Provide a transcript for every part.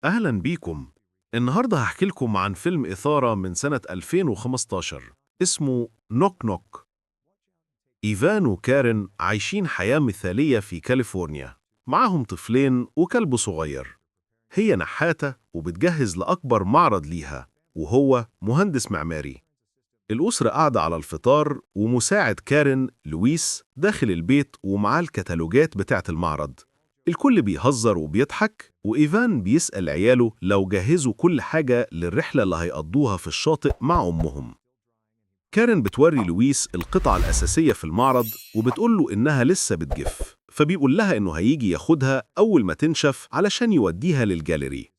أهلا بيكم. النهاردة هحكي لكم عن فيلم إثارة من سنة 2015 اسمه نوك نوك. إيفان وكارين عايشين حياة مثالية في كاليفورنيا، معاهم طفلين وكلب صغير. هي نحاتة وبتجهز لأكبر معرض ليها، وهو مهندس معماري. الأسرة قاعدة على الفطار، ومساعد كارين لويس داخل البيت ومعاه الكتالوجات بتاعة المعرض. الكل بيهزر وبيضحك، وإيفان بيسأل عياله لو جهزوا كل حاجة للرحلة اللي هيقضوها في الشاطئ مع أمهم. كارين بتوري لويس القطعة الأساسية في المعرض، وبتقول له إنها لسه بتجف، فبيقول لها إنه هيجي ياخدها أول ما تنشف علشان يوديها للجاليري.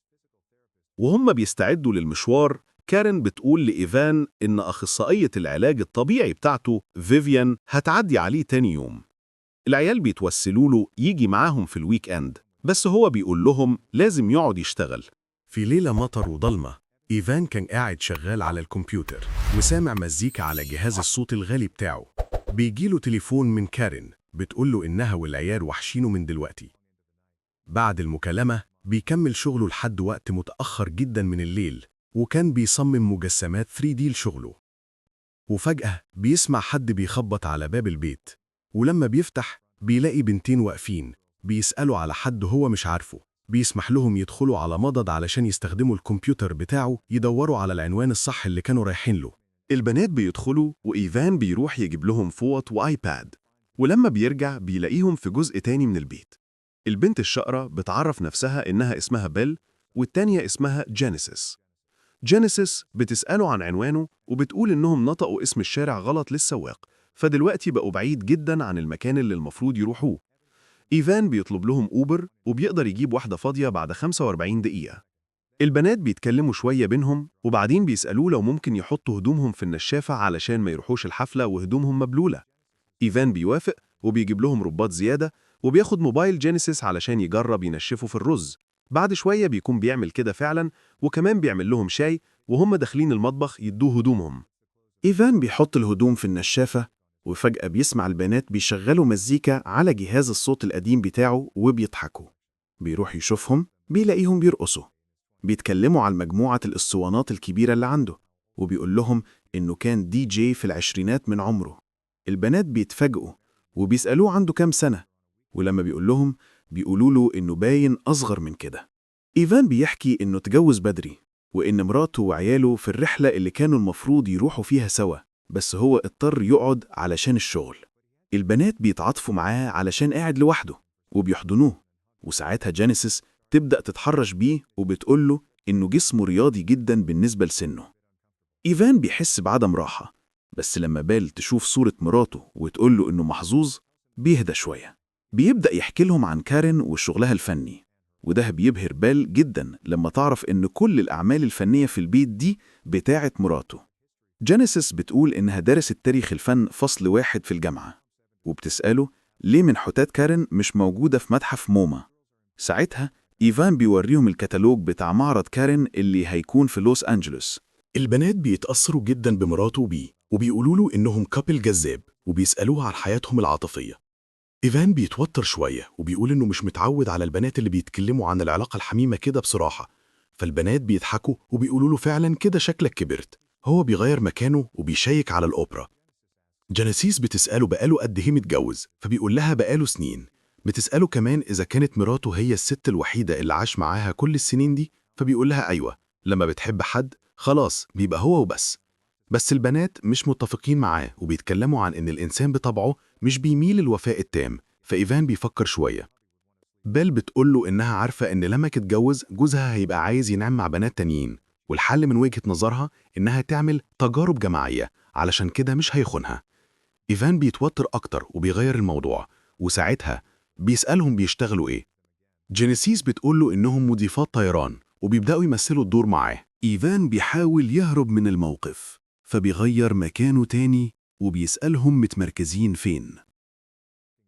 وهم بيستعدوا للمشوار، كارين بتقول لإيفان إن أخصائية العلاج الطبيعي بتاعته فيفيان هتعدي عليه تاني يوم. العيال بيتوسلوا له يجي معاهم في الويك أند، بس هو بيقول لهم لازم يقعد يشتغل. في ليلة مطر وضلمة، إيفان كان قاعد شغال على الكمبيوتر وسامع مزيكا على جهاز الصوت الغالي بتاعه. بيجيله تليفون من كارين بتقوله إنها والعيال وحشينه من دلوقتي. بعد المكالمة بيكمل شغله لحد وقت متأخر جدا من الليل، وكان بيصمم مجسمات 3D لشغله. وفجأة بيسمع حد بيخبط على باب البيت، ولما بيفتح بيلاقي بنتين واقفين بيسألوا على حد هو مش عارفه. بيسمح لهم يدخلوا على مضض علشان يستخدموا الكمبيوتر بتاعه يدوروا على العنوان الصح اللي كانوا رايحين له. البنات بيدخلوا وإيفان بيروح يجيب لهم فوط وآيباد، ولما بيرجع بيلاقيهم في جزء تاني من البيت. البنت الشقرة بتعرف نفسها إنها اسمها بيل، والتانية اسمها جينيسيس. جينيسيس بتسأله عن عنوانه، وبتقول إنهم نطقوا اسم الشارع غلط للسواق، فدلوقتي بقوا بعيد جدا عن المكان اللي المفروض يروحوه. إيفان بيطلب لهم أوبر، وبيقدر يجيب واحدة فاضية بعد 45 دقيقة. البنات بيتكلموا شوية بينهم، وبعدين بيسألوه لو ممكن يحطوا هدومهم في النشافة علشان ما يروحوش الحفلة وهدومهم مبلولة. إيفان بيوافق وبيجيب لهم رباط زيادة، وبياخد موبايل جينيسيس علشان يجرب ينشفه في الرز. بعد شوية بيكون بيعمل كده فعلا، وكمان بيعمل لهم شاي، وهم داخلين المطبخ يدوه هدومهم. إيفان بيحط الهدوم في النشافة، وفجأة بيسمع البنات بيشغلوا مزيكا على جهاز الصوت القديم بتاعه وبيضحكوا. بيروح يشوفهم بيلاقيهم بيرقصوا، بيتكلموا عن مجموعة الإسطوانات الكبيرة اللي عنده، وبيقول لهم إنه كان دي جي في العشرينات من عمره. البنات بيتفاجئوا وبيسألوه عنده كام سنة، ولما بيقول لهم بيقولوا له إنه باين أصغر من كده. إيفان بيحكي إنه اتجوز بدري، وإن مراته وعياله في الرحلة اللي كانوا المفروض يروحوا فيها سوا، بس هو اضطر يقعد علشان الشغل. البنات بيتعاطفوا معاه علشان قاعد لوحده، وبيحضنوه. وساعتها جينيسيس تبدأ تتحرش بيه وبتقول له إنه جسمه رياضي جدا بالنسبة لسنه. إيفان بيحس بعدم راحة، بس لما بيل تشوف صورة مراته وتقول له إنه محظوظ بيهدى شوية. بيبدأ يحكي لهم عن كارين وشغلها الفني، وده بيبهر بيل جدا لما تعرف إن كل الأعمال الفنية في البيت دي بتاعة مراته. جينيسيس بتقول إنها درست تاريخ الفن فصل واحد في الجامعة، وبتسأله ليه منحوتات كارين مش موجودة في متحف موما. ساعتها إيفان بيوريهم الكتالوج بتاع معرض كارين اللي هيكون في لوس أنجلوس. البنات بيتأثروا جدا بمراته وبيه، وبيقولوا له إنهم كابل جذاب، وبيسألوه عن حياتهم العاطفية. إيفان بيتوتر شوية وبيقول إنه مش متعود على البنات اللي بيتكلموا عن العلاقة الحميمة كده بصراحة. فالبنات بيضحكوا وبيقولوا له فعلا كده شكلك كبرت. هو بيغير مكانه وبيشيك على الأوبرا. جينيسيس بتسأله بقاله قد إيه متجوز، فبيقول لها بقاله سنين. بتسأله كمان إذا كانت مراته هي الست الوحيدة اللي عاش معاها كل السنين دي، فبيقول لها أيوة، لما بتحب حد خلاص بيبقى هو وبس. بس البنات مش متفقين معاه وبيتكلموا عن إن الإنسان بطبعه مش بيميل للوفاء التام. فإيفان بيفكر شوية. بيل بتقوله إنها عارفة إن لما تتجوز جوزها هيبقى عايز ينام مع بنات تانيين، والحل من وجهة نظرها إنها تعمل تجارب جماعية، علشان كده مش هيخونها. إيفان بيتوتر أكتر وبيغير الموضوع، وساعتها بيسألهم بيشتغلوا إيه. جينيسيس بتقوله إنهم مضيفات طيران وبيبدأوا يمثلوا الدور معاه. إيفان بيحاول يهرب من الموقف، فبيغير مكانه تاني وبيسألهم متمركزين فين.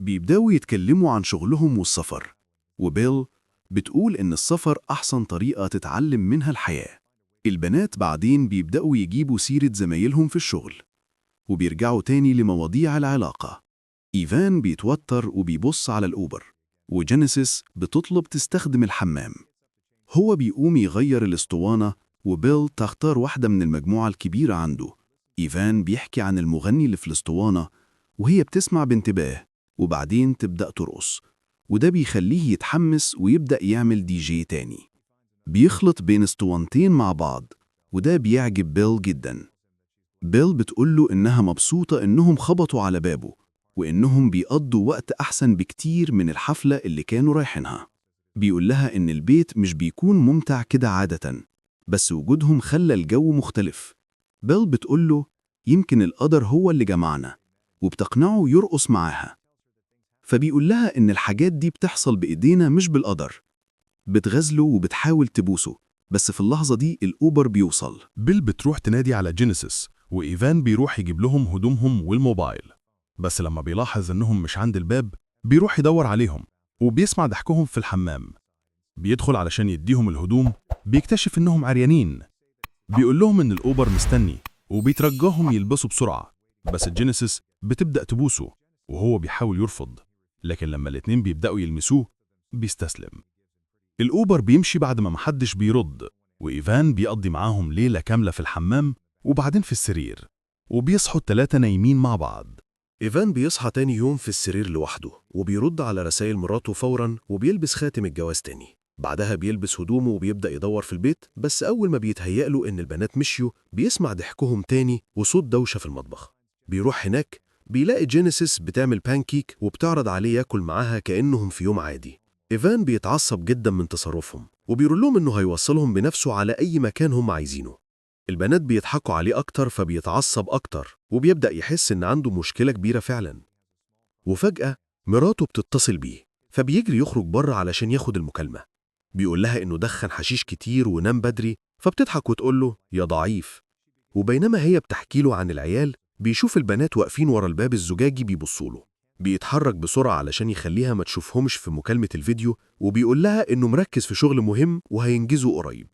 بيبدأوا يتكلموا عن شغلهم والسفر، وبيل بتقول إن السفر أحسن طريقة تتعلم منها الحياة. البنات بعدين بيبدأوا يجيبوا سيرة زمايلهم في الشغل، وبيرجعوا تاني لمواضيع العلاقة. إيفان بيتوتر وبيبص على الأوبر، وجينيسيس بتطلب تستخدم الحمام. هو بيقوم يغير الاسطوانة وبيل تختار واحدة من المجموعة الكبيرة عنده. إيفان بيحكي عن المغني اللي في الاسطوانة وهي بتسمع بانتباه وبعدين تبدأ ترقص، وده بيخليه يتحمس ويبدأ يعمل دي جي تاني. بيخلط بين اسطوانتين مع بعض وده بيعجب بيل جدا. بيل بتقوله إنها مبسوطة إنهم خبطوا على بابه وإنهم بيقضوا وقت أحسن بكتير من الحفلة اللي كانوا رايحينها. بيقول لها إن البيت مش بيكون ممتع كده عادة، بس وجودهم خلى الجو مختلف. بيل بتقوله يمكن القدر هو اللي جمعنا، وبتقنعه يرقص معاها. فبيقول لها إن الحاجات دي بتحصل بإيدينا مش بالقدر. بتغزله وبتحاول تبوسه، بس في اللحظة دي الأوبر بيوصل. بيل بتروح تنادي على جينيسيس وإيفان بيروح يجيب لهم هدومهم والموبايل، بس لما بيلاحظ إنهم مش عند الباب بيروح يدور عليهم وبيسمع ضحكهم في الحمام. بيدخل علشان يديهم الهدوم، بيكتشف إنهم عريانين. بيقول لهم إن الأوبر مستني وبيترجاهم يلبسوا بسرعة، بس جينيسيس بتبدأ تبوسه وهو بيحاول يرفض، لكن لما الاتنين بيبدأوا يلمسوه بيستسلم. الأوبر بيمشي بعد ما محدش بيرد، وإيفان بيقضي معاهم ليلة كاملة في الحمام وبعدين في السرير، وبيصحوا التلاتة نايمين مع بعض. إيفان بيصحى تاني يوم في السرير لوحده وبيرد على رسائل مراته فوراً وبيلبس خاتم الجواز تاني. بعدها بيلبس هدومه وبيبدأ يدور في البيت، بس أول ما بيتهيأ له إن البنات مشيوا بيسمع ضحكهم تاني وصوت دوشة في المطبخ. بيروح هناك بيلاقي جينيسيس بتعمل بانكيك وبتعرض عليه ياكل معاها كأنهم في يوم عادي. إيفان بيتعصب جدا من تصرفهم وبيقول لهم إنه هيوصلهم بنفسه على أي مكان هم عايزينه. البنات بيضحكوا عليه أكتر فبيتعصب أكتر وبيبدأ يحس إن عنده مشكلة كبيرة فعلا. وفجأة مراته بتتصل بيه فبيجري يخرج بره علشان ياخد المكالمة. بيقول لها إنه دخن حشيش كتير ونام بدري، فبتضحك وتقول له يا ضعيف. وبينما هي بتحكي له عن العيال بيشوف البنات واقفين ورا الباب الزجاجي بيبصوا له. بيتحرك بسرعة علشان يخليها ما تشوفهمش في مكالمة الفيديو وبيقول لها إنه مركز في شغل مهم وهينجزه قريب.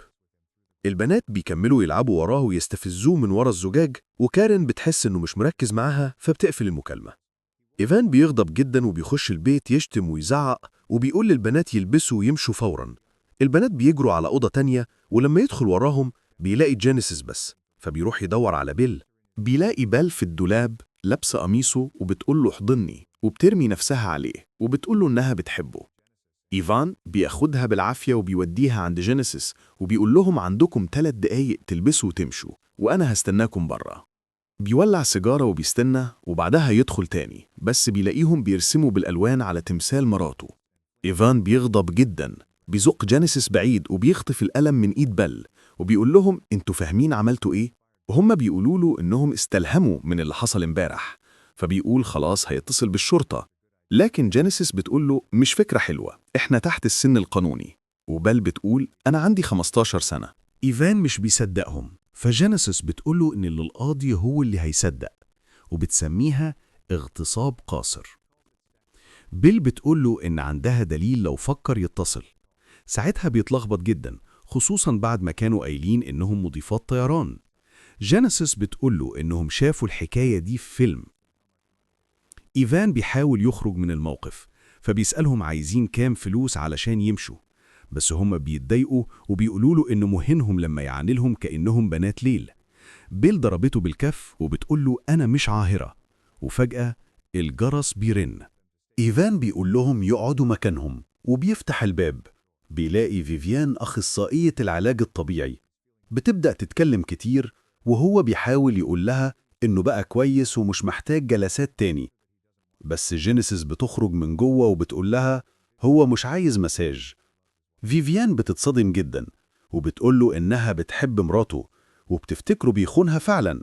البنات بيكملوا يلعبوا وراه ويستفزوه من ورا الزجاج، وكارين بتحس إنه مش مركز معاها فبتقفل المكالمة. إيفان بيغضب جدا وبيخش البيت يشتم ويزعق وبيقول للبنات يلبسوا ويمشوا فورا. البنات بيجروا على أوضة تانية ولما يدخل وراهم بيلاقي جينيسيس بس، فبيروح يدور على بيل. بيلاقي بيل في الدولاب لابسة قميصه وبتقول له احضني، وبترمي نفسها عليه وبتقول له إنها بتحبه. إيفان بياخدها بالعافية وبيوديها عند جينيسيس وبيقول لهم عندكم 3 دقايق تلبسوا وتمشوا وأنا هستناكم برا. بيولع سيجارة وبيستنى وبعدها يدخل تاني، بس بيلاقيهم بيرسموا بالألوان على تمثال مراته. إيفان بيغضب جدا، بيزق جينيسيس بعيد وبيخطف القلم من إيد بيل وبيقول لهم انتوا فاهمين عملتوا إيه؟ وهم بيقولوا له إنهم استلهموا من اللي حصل امبارح، فبيقول خلاص هيتصل بالشرطة. لكن جينيسيس بتقول له مش فكرة حلوة، إحنا تحت السن القانوني. وبيل بتقول أنا عندي 15 سنة. إيفان مش بيصدقهم، فجينيسيس بتقول له إن القاضي هو اللي هيصدق، وبتسميها اغتصاب قاصر. بيل بتقول له إن عندها دليل لو فكر يتصل. ساعتها بيتلخبط جدا، خصوصا بعد ما كانوا قايلين إنهم مضيفات طيران. جينيسيس بتقول له إنهم شافوا الحكاية دي في فيلم. إيفان بيحاول يخرج من الموقف، فبيسألهم عايزين كام فلوس علشان يمشوا، بس هم بيتضايقوا وبيقولوا له إنه مهنهم لما يعاملهم كأنهم بنات ليل. بيل ضربته بالكف وبتقول له أنا مش عاهرة، وفجأة الجرس بيرن. إيفان بيقول لهم يقعدوا مكانهم وبيفتح الباب. بيلاقي فيفيان أخصائية العلاج الطبيعي، بتبدأ تتكلم كتير وهو بيحاول يقول لها إنه بقى كويس ومش محتاج جلسات تاني. بس جينيسيس بتخرج من جوه وبتقول لها هو مش عايز مساج. فيفيان بتتصدم جدا وبتقول له إنها بتحب مراته وبتفتكره بيخونها فعلا.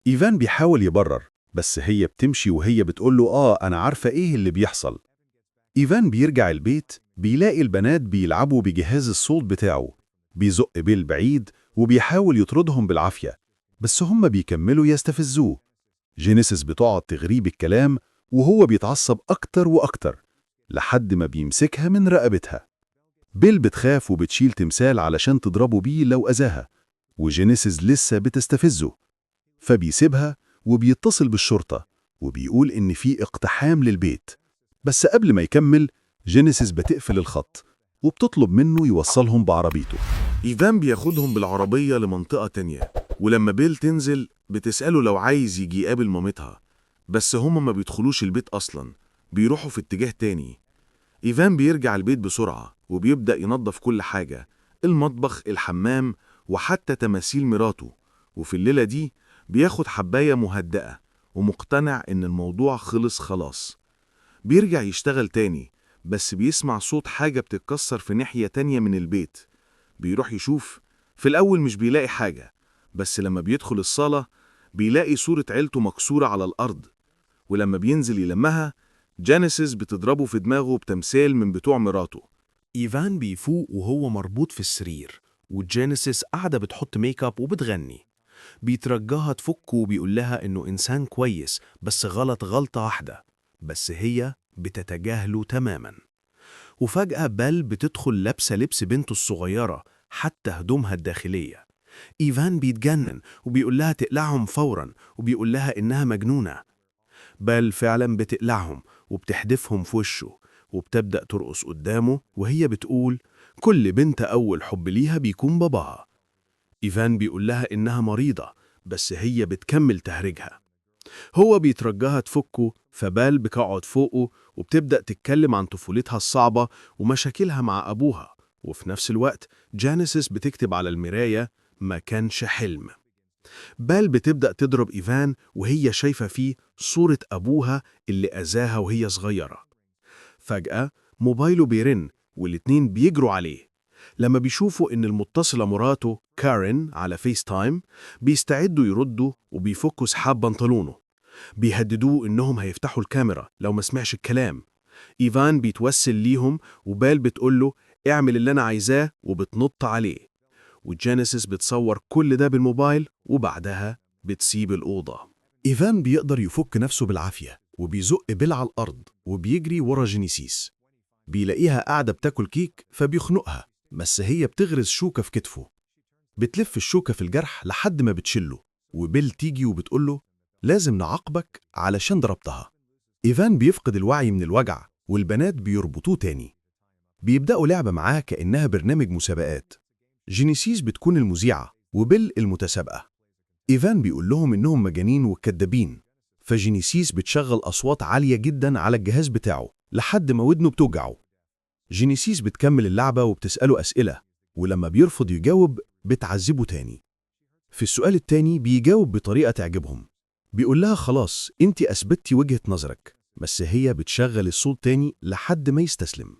إيفان بيحاول يبرر، بس هي بتمشي وهي بتقول له أنا عارفة إيه اللي بيحصل. إيفان بيرجع البيت بيلاقي البنات بيلعبوا بجهاز الصوت بتاعه. بيزق بيل بعيد وبيحاول يطردهم بالعافية، بس هم بيكملوا يستفزوه. جينيسيس بتقعد تغريه بالكلام وهو بيتعصب أكتر وأكتر لحد ما بيمسكها من رقبتها. بيل بتخاف وبتشيل تمثال علشان تضربه بيه لو أذاها، وجينيسيس لسه بتستفزه، فبيسيبها وبيتصل بالشرطة وبيقول إن في اقتحام للبيت. بس قبل ما يكمل جينيسيس بتقفل الخط وبتطلب منه يوصلهم بعربيته. إيفان بياخدهم بالعربية لمنطقة تانية، ولما بيل تنزل بتسأله لو عايز يجي يقابل مامتها، بس هما ما بيدخلوش البيت أصلا، بيروحوا في اتجاه تاني. إيفان بيرجع البيت بسرعة وبيبدأ ينظف كل حاجة، المطبخ، الحمام، وحتى تماثيل مراته. وفي الليلة دي بياخد حباية مهدئة ومقتنع إن الموضوع خلص خلاص. بيرجع يشتغل تاني، بس بيسمع صوت حاجة بتتكسر في ناحية تانية من البيت. بيروح يشوف، في الأول مش بيلاقي حاجة، بس لما بيدخل الصالة بيلاقي صورة عيلته مكسورة على الأرض. ولما بينزل يلمها، جينيسيس بتضربه في دماغه بتمثال من بتوع مراته. إيفان بيفوق وهو مربوط في السرير، وجينيسيس قاعدة بتحط ميك اب وبتغني. بيترجاها تفكه وبيقول لها إنه إنسان كويس، بس غلط غلطة واحدة، بس هي بتتجاهله تماما. وفجأة بال بتدخل لابسة لبس بنته الصغيرة، حتى هدومها الداخلية. إيفان بيتجنن وبيقول لها تقلعهم فورا، وبيقول لها إنها مجنونة. بال فعلا بتقلعهم وبتحدفهم في وشه، وبتبدأ ترقص قدامه وهي بتقول كل بنت أول حب ليها بيكون باباها. إيفان بيقول لها إنها مريضة، بس هي بتكمل تهرجها. هو بيترجاها تفكه، فبال بتقعد فوقه وبتبدأ تتكلم عن طفولتها الصعبة ومشاكلها مع أبوها. وفي نفس الوقت جينيسيس بتكتب على المراية ما كانش حلم. بال بتبدأ تضرب إيفان وهي شايفة فيه صورة أبوها اللي أذاها وهي صغيرة. فجأة موبايله بيرن والاتنين بيجروا عليه. لما بيشوفوا إن المتصلة مراته كارين على فيس تايم، بيستعدوا يردوا وبيفكوا سحاب بنطلونه. بيهددوه إنهم هيفتحوا الكاميرا لو ما سمعش الكلام. إيفان بيتوسل ليهم وبال بتقوله اعمل اللي أنا عايزاه، وبتنط عليه. وجينيسيس بتصور كل ده بالموبايل وبعدها بتسيب الأوضة. إيفان بيقدر يفك نفسه بالعافية وبيزق بيل على الأرض وبيجري ورا جينيسيس. بيلاقيها قاعدة بتاكل كيك فبيخنقها، بس هي بتغرز شوكة في كتفه. بتلف الشوكة في الجرح لحد ما بتشله، وبيل تيجي وبتقوله لازم نعاقبك علشان ضربتها. إيفان بيفقد الوعي من الوجع والبنات بيربطوه تاني. بيبدأوا لعبة معاه كأنها برنامج مسابقات. جينيسيس بتكون المذيعة وبيل المتسابقة. إيفان بيقول لهم إنهم مجانين وكدابين، فجينيسيس بتشغل أصوات عالية جدا على الجهاز بتاعه لحد ما ودنه بتوجعه. جينيسيس بتكمل اللعبة وبتسأله أسئلة، ولما بيرفض يجاوب بتعذبه تاني. في السؤال التاني بيجاوب بطريقة تعجبهم. بيقول لها خلاص انت أثبتي وجهة نظرك، بس هي بتشغل الصوت تاني لحد ما يستسلم.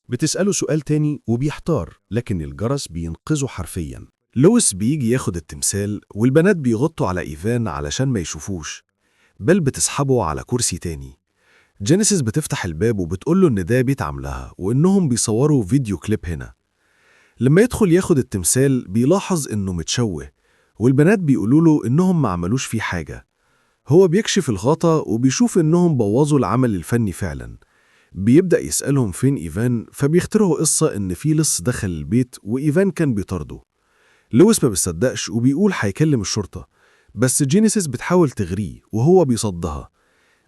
بتسأله سؤال تاني وبيحتار، لكن الجرس بينقذه حرفياً. لويس بيجي ياخد التمثال والبنات بيغطوا على إيفان علشان ما يشوفوش. بيل بتسحبه على كرسي تاني. جينيسيس بتفتح الباب وبتقوله إن ده بيت عملها وإنهم بيصوروا فيديو كليب هنا. لما يدخل ياخد التمثال بيلاحظ إنه متشوه، والبنات بيقولوله إنهم ما عملوش فيه حاجة. هو بيكشف الغطا وبيشوف إنهم بوظوا العمل الفني فعلا. بيبدأ يسألهم فين إيفان، فبيخترعوا قصة إن في لص دخل البيت وإيفان كان بيطارده. لويس ما بيصدقش وبيقول هيكلم الشرطة، بس جينيسيس بتحاول تغريه وهو بيصدها.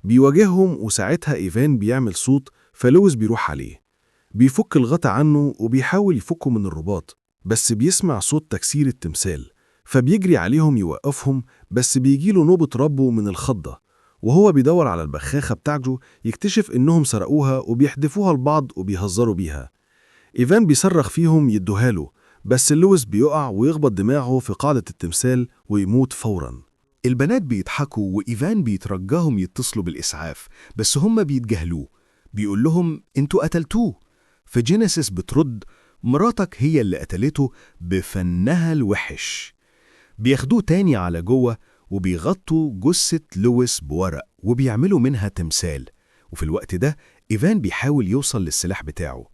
بيواجههم وساعتها إيفان بيعمل صوت، فلويس بيروح عليه. بيفك الغطا عنه وبيحاول يفكه من الرباط، بس بيسمع صوت تكسير التمثال، فبيجري عليهم يوقفهم، بس بيجيله نوبة ربه من الخضة. وهو بيدور على البخاخة بتاعته يكتشف إنهم سرقوها وبيحدفوها لبعض وبيهزروا بيها. إيفان بيصرخ فيهم يدوها له، بس لويس بيقع ويخبط دماغه في قاعدة التمثال ويموت فوراً. البنات بيضحكوا وإيفان بيترجاهم يتصلوا بالإسعاف، بس هم بيتجاهلوه. بيقول لهم انتوا قتلتوه. فجينيسيس بترد مراتك هي اللي قتلته بفنها الوحش. بياخدوه تاني على جوه وبيغطوا جثة لويس بورق وبيعملوا منها تمثال. وفي الوقت ده إيفان بيحاول يوصل للسلاح بتاعه.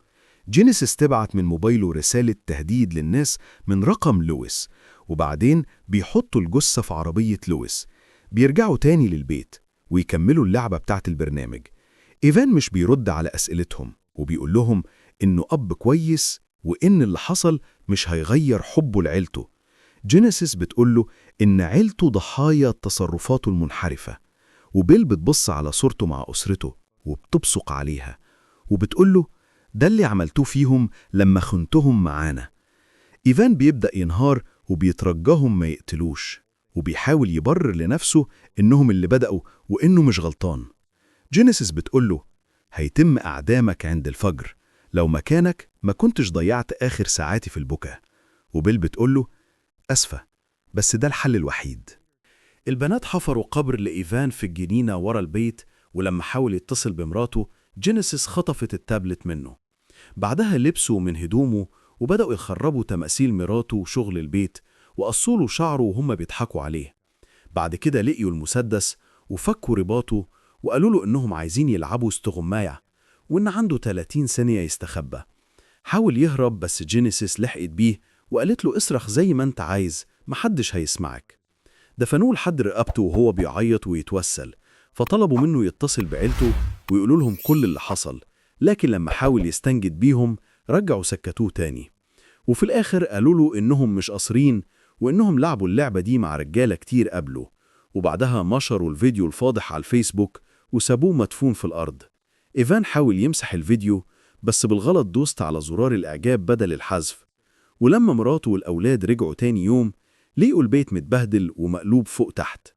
جينيسيس تبعت من موبايله رسالة تهديد للناس من رقم لويس، وبعدين بيحطوا الجثة في عربية لويس. بيرجعوا تاني للبيت ويكملوا اللعبة بتاعت البرنامج. إيفان مش بيرد على أسئلتهم وبيقول لهم إنه أب كويس وإن اللي حصل مش هيغير حبه لعيلته. جينيسيس بتقوله إن عيلته ضحايا تصرفاته المنحرفة، وبيل بتبص على صورته مع أسرته وبتبصق عليها وبتقوله ده اللي عملتوه فيهم لما خنتهم معانا. إيفان بيبدأ ينهار وبيترجاهم ما يقتلوش، وبيحاول يبرر لنفسه إنهم اللي بدأوا وإنه مش غلطان. جينيسيس بتقوله هيتم إعدامك عند الفجر، لو مكانك ما كنتش ضيعت آخر ساعاتي في البكاء. وبيل بتقوله أسفة، بس ده الحل الوحيد. البنات حفروا قبر لإيفان في الجنينة ورا البيت، ولما حاول يتصل بمراته جينيسيس خطفت التابلت منه. بعدها لبسوا من هدومه وبدأوا يخربوا تماثيل مراته وشغل البيت وقصوا له شعره وهم بيضحكوا عليه. بعد كده لقيوا المسدس وفكوا رباطه وقالوا له إنهم عايزين يلعبوا استغماية وإن عنده 30 ثانية يستخبى. حاول يهرب بس جينيسيس لحقت بيه وقالت له اصرخ زي ما انت عايز، محدش هيسمعك. دفنوه لحد رقبته وهو بيعيط ويتوسل، فطلبوا منه يتصل بعيلته ويقولوا لهم كل اللي حصل، لكن لما حاول يستنجد بيهم رجعوا سكتوه تاني. وفي الآخر قالوا له إنهم مش قاصرين وإنهم لعبوا اللعبة دي مع رجالة كتير قبله، وبعدها نشروا الفيديو الفاضح على الفيسبوك وسابوه مدفون في الأرض. إيفان حاول يمسح الفيديو بس بالغلط دوست على زرار الإعجاب بدل الحذف، ولما مراته والأولاد رجعوا تاني يوم لقوا البيت متبهدل ومقلوب فوق تحت.